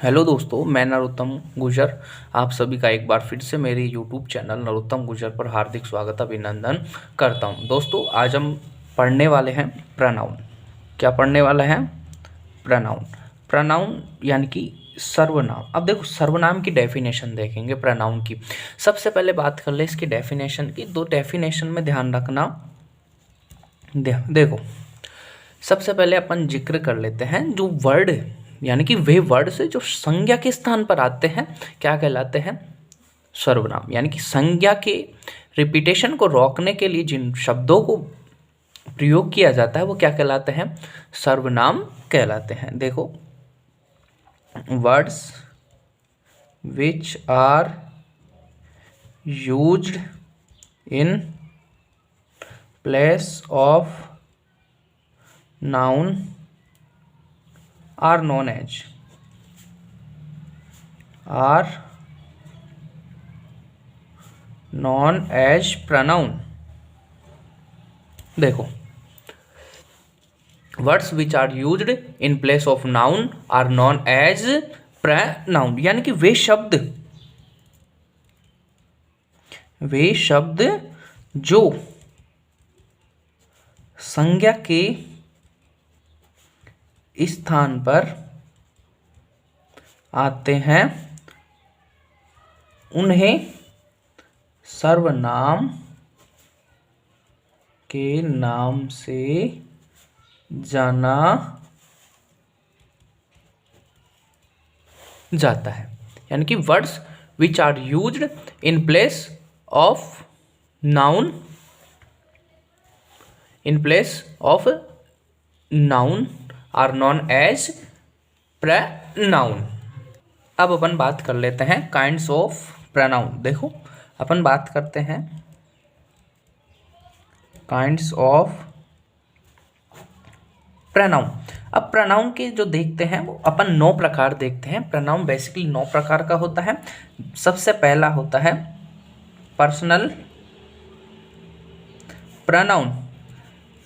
Hello दोस्तों, मैं नरोत्तम गुर्जर। आप सभी का एक बार फिर से मेरे यूट्यूब चैनल नरोत्तम गुर्जर पर हार्दिक स्वागत अभिनंदन करता हूं। दोस्तों, आज हम पढ़ने वाले हैं प्रोनाउन। क्या पढ़ने वाले हैं? प्रोनाउन। प्रोनाउन यानी कि सर्वनाम। अब देखो, सर्वनाम की डेफिनेशन देखेंगे प्रोनाउन की। सबसे पहले बात कर ले इसकी डेफिनेशन की। दो डेफिनेशन में ध्यान रखना। देखो, सबसे पहले अपन जिक्र कर लेते हैं जो वर्ड यानी कि वे वर्ड से जो संज्ञा के स्थान पर आते हैं क्या कहलाते हैं? सर्वनाम। यानी कि संज्ञा के रिपीटेशन को रोकने के लिए जिन शब्दों को प्रयोग किया जाता है वो क्या कहलाते हैं? सर्वनाम कहलाते हैं। देखो, words which are used in place of noun are known as pronoun। देखो, words which are used in place of noun are known as pronoun। यानी कि वे शब्द जो संज्ञा के स्थान पर आते हैं उन्हें सर्वनाम के नाम से जाना जाता है। यानी कि words which are used in place of noun are known as pronoun. अब अपन बात कर लेते हैं काइंड्स ऑफ प्रोनाउन। देखो, अपन बात करते हैं काइंड्स ऑफ प्रोनाउन। अब प्रोनाउन के जो देखते हैं वो अपन 9 प्रकार देखते हैं। प्रोनाउन बेसिकली 9 प्रकार का होता है। सबसे पहला होता है पर्सनल प्रोनाउन,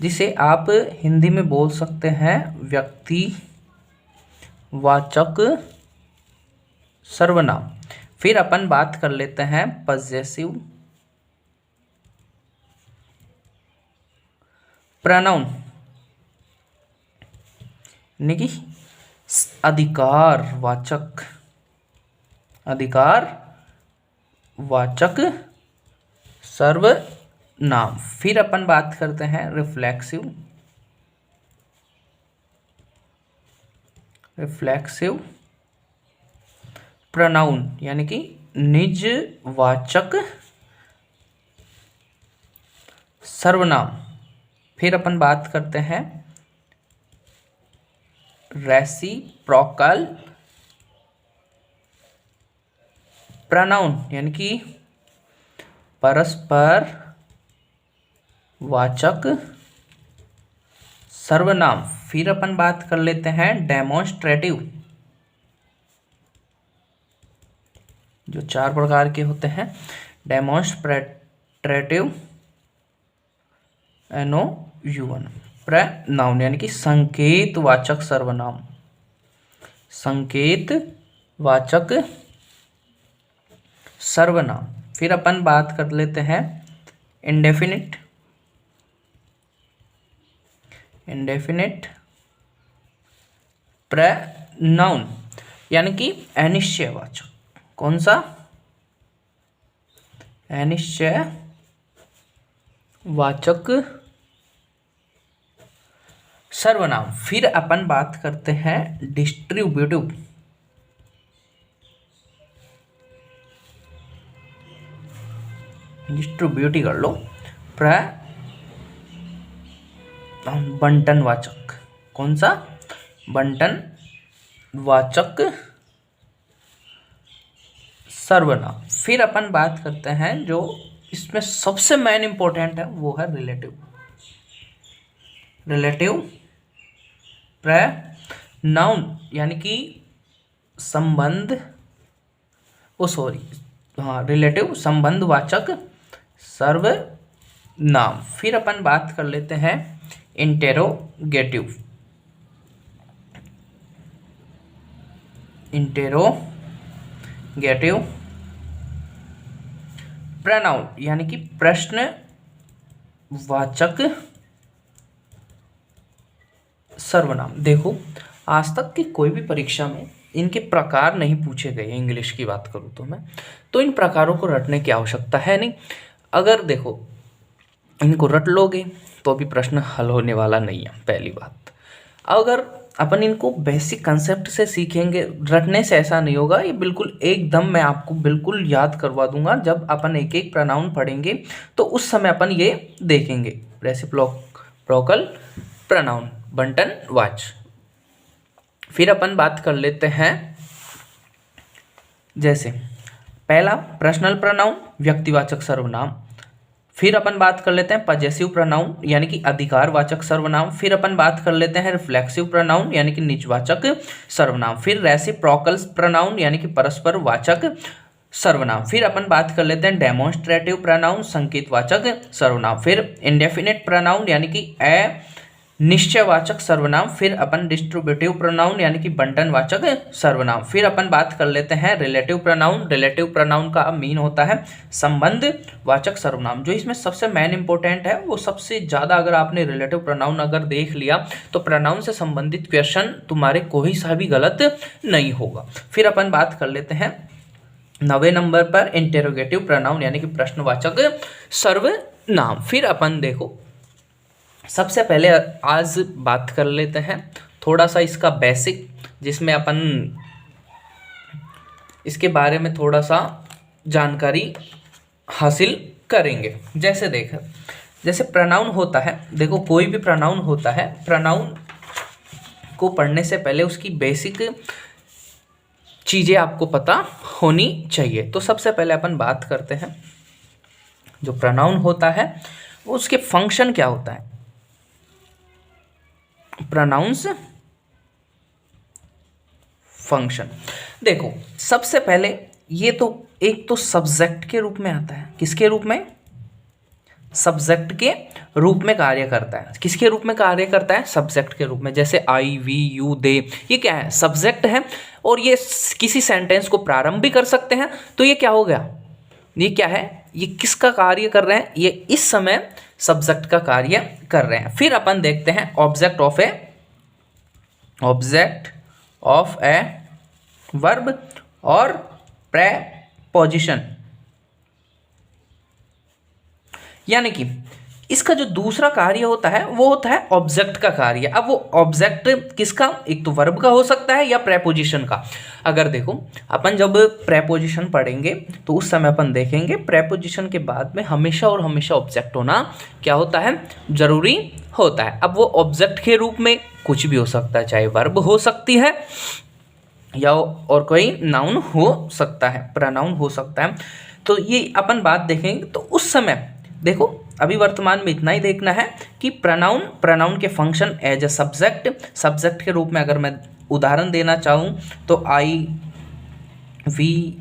जिसे आप हिंदी में बोल सकते हैं व्यक्तिवाचक सर्वनाम। फिर अपन बात कर लेते हैं पजेसिव प्रोनाउन, यानी कि अधिकारवाचक सर्वनाम। फिर अपन बात करते हैं रिफ्लेक्सिव प्रोनाउन, यानी कि निजवाचक सर्वनाम। फिर अपन बात करते हैं रेसिप्रोकल प्रोनाउन, यानी कि परस्पर वाचक सर्वनाम। फिर अपन बात कर लेते हैं डेमोन्स्ट्रेटिव, जो 4 प्रकार के होते हैं। डेमोन्स्ट्रेटिव NOUN प्रोनाउन, यानी कि संकेतवाचक सर्वनाम। फिर अपन बात कर लेते हैं इंडेफिनिट प्रोनाउन, यानी कि अनिश्चयवाचक। कौन सा? अनिश्चयवाचक सर्वनाम। फिर अपन बात करते हैं डिस्ट्रीब्यूटिव कर लो बंटनवाचक। कौन सा? बंटनवाचक सर्वनाम। फिर अपन बात करते हैं जो इसमें सबसे मेन इंपॉर्टेंट है, वो है रिलेटिव प्रोनाउन, यानी कि रिलेटिव संबंधवाचक सर्वनाम। फिर अपन बात कर लेते हैं इंटेरोगेटिव इंटेरोगेटिव प्रोनाउन यानी कि प्रश्नवाचक सर्वनाम। देखो, आज तक की कोई भी परीक्षा में इनके प्रकार नहीं पूछे गए। इंग्लिश की बात करूँ तो मैं, तो इन प्रकारों को रटने की आवश्यकता है नहीं। अगर देखो इनको रट लोगे तो भी प्रश्न हल होने वाला नहीं है, पहली बात। अगर अपन इनको बेसिक कंसेप्ट से सीखेंगे, रटने से ऐसा नहीं होगा। ये बिल्कुल एकदम मैं आपको बिल्कुल याद करवा दूंगा। जब अपन एक एक प्रोनाउन पढ़ेंगे तो उस समय अपन ये देखेंगे। रेसिप्रोकल प्रोनाउन, बंटन वाच। फिर अपन बात कर लेते हैं, जैसे पहला पर्सनल प्रोनाउन, व्यक्तिवाचक सर्वनाम। फिर अपन बात कर लेते हैं पजेसिव प्रोनाउन यानी कि अधिकारवाचक सर्वनाम। फिर अपन बात कर लेते हैं रिफ्लेक्सिव प्रोनाउन यानी कि निजवाचक सर्वनाम। फिर रेसिप्रोकल प्रोनाउन यानी कि परस्पर वाचक सर्वनाम। फिर अपन बात कर लेते हैं डेमोन्स्ट्रेटिव प्रोनाउन, संकेतवाचक सर्वनाम। फिर इंडेफिनिट प्रोनाउन यानी कि निश्चयवाचक सर्वनाम। फिर अपन डिस्ट्रीब्यूटिव प्रोनाउन यानी कि बंटनवाचक सर्वनाम। फिर अपन बात कर लेते हैं रिलेटिव प्रोनाउन। रिलेटिव प्रोनाउन का मीन होता है संबंधवाचक सर्वनाम। जो इसमें सबसे मेन इंपॉर्टेंट है, वो सबसे ज़्यादा अगर आपने रिलेटिव प्रोनाउन अगर देख लिया तो प्रोनाउन से संबंधित क्वेश्चन तुम्हारे कोई सा भी गलत नहीं होगा। फिर अपन बात कर लेते हैं 9वें नंबर पर इंटेरोगेटिव प्रोनाउन यानी कि प्रश्नवाचक सर्वनाम। फिर अपन देखो सबसे पहले आज बात कर लेते हैं थोड़ा सा इसका बेसिक, जिसमें अपन इसके बारे में थोड़ा सा जानकारी हासिल करेंगे। जैसे प्रोनाउन होता है, देखो कोई भी प्रोनाउन होता है, प्रोनाउन को पढ़ने से पहले उसकी बेसिक चीज़ें आपको पता होनी चाहिए। तो सबसे पहले अपन बात करते हैं, जो प्रोनाउन होता है वो उसके फंक्शन क्या होता है। प्रोनाउंस फंक्शन, देखो सबसे पहले ये तो एक तो सब्जेक्ट के रूप में आता है। किसके रूप में? सब्जेक्ट के रूप में कार्य करता है। किसके रूप में कार्य करता है? सब्जेक्ट के रूप में। जैसे आई, वी, यू, दे, ये क्या है? सब्जेक्ट है। और ये किसी सेंटेंस को प्रारंभ भी कर सकते हैं। तो ये क्या हो गया? ये क्या है? ये किसका कार्य कर रहे हैं? ये इस समय सब्जेक्ट का कार्य कर रहे हैं। फिर अपन देखते हैं ऑब्जेक्ट ऑफ ए वर्ब और प्रेपोजिशन, यानी कि इसका जो दूसरा कार्य होता है वो होता है ऑब्जेक्ट का कार्य। अब वो ऑब्जेक्ट किसका? एक तो वर्ब का हो सकता है या प्रेपोजिशन का। अगर देखो अपन जब प्रेपोजिशन पढ़ेंगे तो उस समय अपन देखेंगे प्रेपोजिशन के बाद में हमेशा और हमेशा ऑब्जेक्ट होना क्या होता है? जरूरी होता है। अब वो ऑब्जेक्ट के रूप में कुछ भी हो सकता है, चाहे वर्ब हो सकती है या और कोई नाउन हो सकता है, प्रोनाउन हो सकता है। तो ये अपन बात देखेंगे तो उस समय देखो अभी वर्तमान में इतना ही देखना है कि प्रोनाउन के फंक्शन एज अ सब्जेक्ट के रूप में अगर मैं उदाहरण देना चाहूँ तो आई, वी,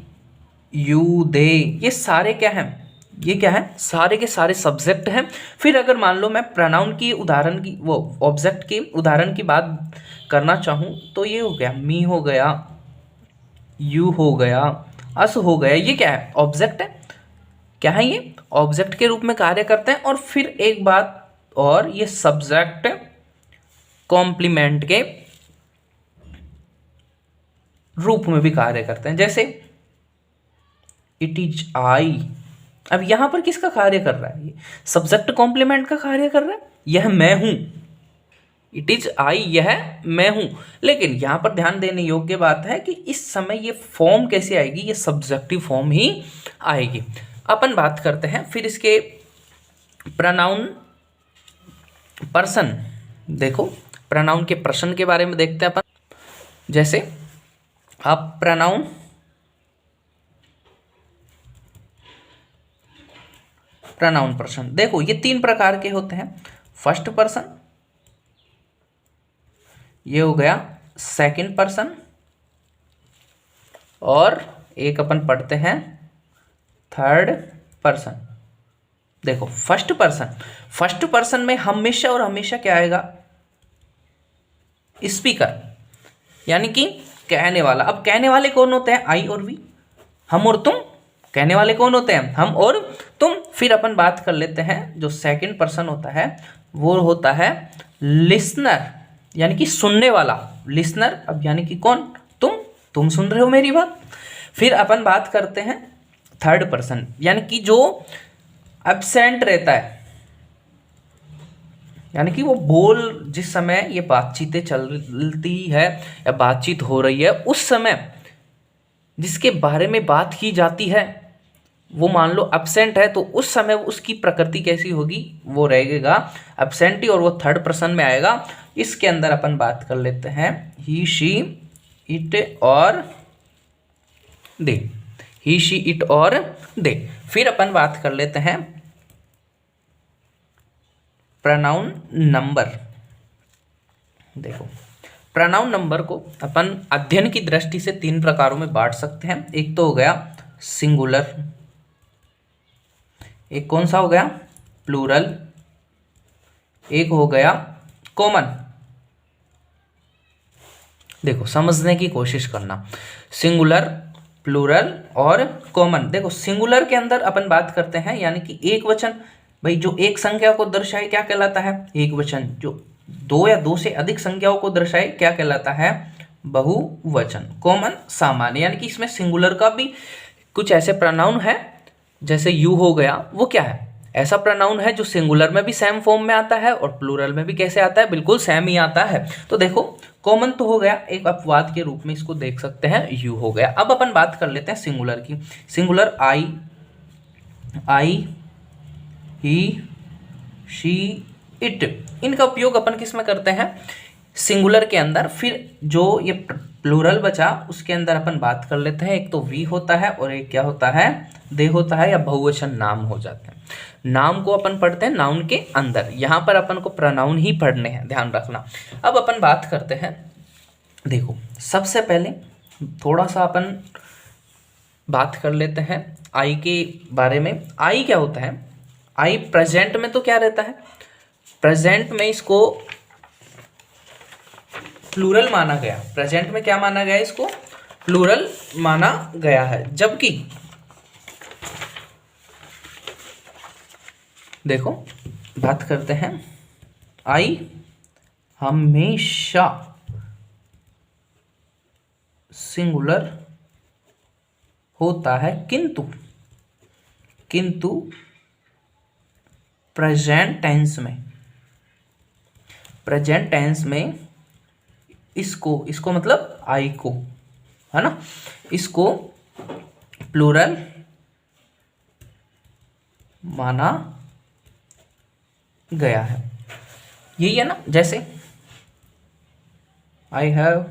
यू, दे, ये सारे क्या हैं? ये क्या है? सारे के सारे सब्जेक्ट हैं। फिर अगर मान लो मैं प्रोनाउन की उदाहरण की वो ऑब्जेक्ट के उदाहरण की बात करना चाहूँ तो ये हो गया, मी हो गया, यू हो गया, अस हो गया। ये क्या है? ऑब्जेक्ट है। क्या है? ये ऑब्जेक्ट के रूप में कार्य करते हैं। और फिर एक बात और, ये सब्जेक्ट कॉम्प्लीमेंट के रूप में भी कार्य करते हैं। जैसे इट इज आई, अब यहां पर किसका कार्य कर रहा है? ये सब्जेक्ट कॉम्प्लीमेंट का कार्य कर रहा है। यह मैं हूं, इट इज आई, यह मैं हूं। लेकिन यहां पर ध्यान देने योग्य बात है कि इस समय ये फॉर्म कैसे आएगी? ये सब्जेक्टिव फॉर्म ही आएगी। अपन बात करते हैं फिर इसके प्रोनाउन पर्सन। देखो प्रोनाउन के पर्सन के बारे में देखते हैं अपन। जैसे अब प्रोनाउन पर्सन, देखो ये 3 प्रकार के होते हैं। फर्स्ट पर्सन, ये हो गया सेकंड पर्सन, और एक अपन पढ़ते हैं थर्ड पर्सन। देखो फर्स्ट पर्सन में हमेशा और हमेशा क्या आएगा? स्पीकर, यानी कि कहने वाला। अब कहने वाले कौन होते हैं? आई और वी, हम और तुम। कहने वाले कौन होते हैं? हम और तुम। फिर अपन बात कर लेते हैं जो सेकंड पर्सन होता है वो होता है लिसनर, यानी कि सुनने वाला। लिसनर अब यानी कि कौन? तुम सुन रहे हो मेरी बात। फिर अपन बात करते हैं थर्ड पर्सन, यानी कि जो एब्सेंट रहता है, यानी कि वो जिस समय ये बातचीतें चलती है या बातचीत हो रही है उस समय जिसके बारे में बात की जाती है वो मान लो एब्सेंट है, तो उस समय उसकी प्रकृति कैसी होगी? वो रहेगा एब्सेंटी और वो थर्ड पर्सन में आएगा। इसके अंदर अपन बात कर लेते हैं ही, शी, इट और दे। ही, शी, इट और दे। फिर अपन बात कर लेते हैं प्रोनाउन नंबर। देखो, प्रोनाउन नंबर को अपन अध्ययन की दृष्टि से 3 प्रकारों में बांट सकते हैं। एक तो हो गया सिंगुलर, एक कौन सा हो गया? प्लूरल, एक हो गया कॉमन। देखो समझने की कोशिश करना, सिंगुलर, प्लूरल और कॉमन। देखो सिंगुलर के अंदर अपन बात करते हैं यानी कि एक वचन, भाई जो एक संख्या को दर्शाए क्या कहलाता है? एक वचन। जो 2 या 2 से अधिक संख्याओं को दर्शाए क्या कहलाता है? बहुवचन। कॉमन, सामान्य, यानी कि इसमें सिंगुलर का भी कुछ ऐसे प्रोनाउन है जैसे यू हो गया, वो क्या है? ऐसा प्रोनाउन है जो सिंगुलर में भी सेम फॉर्म में आता है और प्लूरल में भी कैसे आता है? बिल्कुल सेम ही आता है। तो देखो कॉमन तो हो गया, एक अपवाद के रूप में इसको देख सकते हैं, यू हो गया। अब अपन बात कर लेते हैं सिंगुलर की। Singular I, he, she, it, इनका उपयोग अपन किस में करते हैं? सिंगुलर के अंदर। फिर जो ये प्लूरल बचा उसके अंदर अपन बात कर लेते हैं, एक तो वी होता है और एक क्या होता है? दे होता है, या बहुवचन नाम हो जाते हैं। नाम को अपन पढ़ते हैं नाउन के अंदर, यहाँ पर अपन को प्रोनाउन ही पढ़ने हैं, ध्यान रखना। अब अपन बात करते हैं, देखो सबसे पहले थोड़ा सा अपन बात कर लेते हैं आई के बारे में। आई क्या होता है? आई प्रेजेंट में तो क्या रहता है? प्रेजेंट में इसको प्लूरल माना गया। प्रेजेंट में क्या माना गया? इसको प्लूरल माना गया है। जबकि देखो बात करते हैं, आई हमेशा सिंगुलर होता है, किंतु प्रेजेंट टेंस में इसको मतलब आई को, है ना, इसको प्लूरल माना गया है। यही है ना, जैसे आई हैव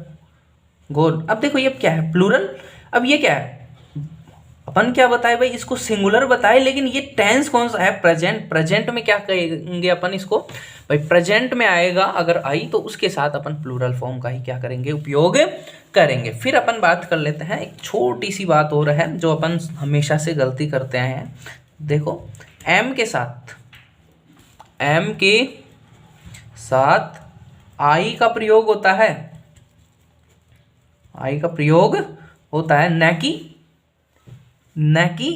गॉन। अब देखो ये क्या है? प्लूरल। अब ये क्या है? अपन क्या बताए भाई? इसको सिंगुलर बताए, लेकिन ये टेंस कौन सा है? प्रेजेंट में क्या कहेंगे अपन इसको? भाई प्रेजेंट में आएगा अगर आई तो उसके साथ अपन प्लूरल फॉर्म का ही क्या करेंगे? उपयोग करेंगे। फिर अपन बात कर लेते हैं, एक छोटी सी बात और है जो अपन हमेशा से गलती करते आए हैं। देखो एम के साथ आई का प्रयोग होता है, आई का प्रयोग होता है, न कि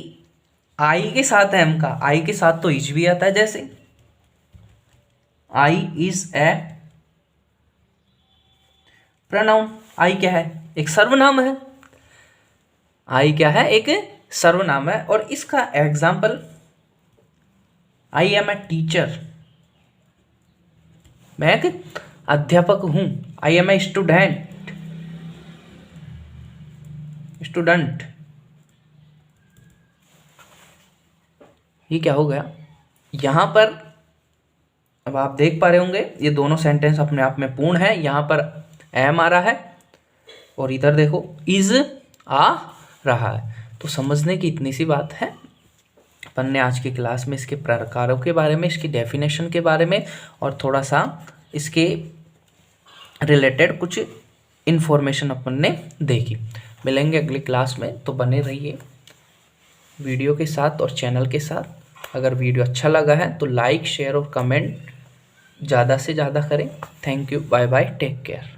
आई के साथ एम का। आई के साथ तो इज भी आता है, जैसे आई इज ए प्रोनाउन। आई क्या है? एक सर्वनाम है। आई क्या है? एक सर्वनाम है। और इसका example, I am a teacher, मैं एक अध्यापक हूं। I am a student. ये क्या हो गया यहां पर? अब आप देख पा रहे होंगे ये दोनों सेंटेंस अपने आप में पूर्ण है। यहां पर एम आ रहा है और इधर देखो इज आ रहा है। तो समझने की इतनी सी बात है। अपन ने आज की क्लास में इसके प्रकारों के बारे में, इसकी डेफिनेशन के बारे में और थोड़ा सा इसके रिलेटेड कुछ इन्फॉर्मेशन अपन ने देखी। मिलेंगे अगली क्लास में, तो बने रहिए वीडियो के साथ और चैनल के साथ। अगर वीडियो अच्छा लगा है तो लाइक, शेयर और कमेंट ज़्यादा से ज़्यादा करें। Thank you, bye bye, take care.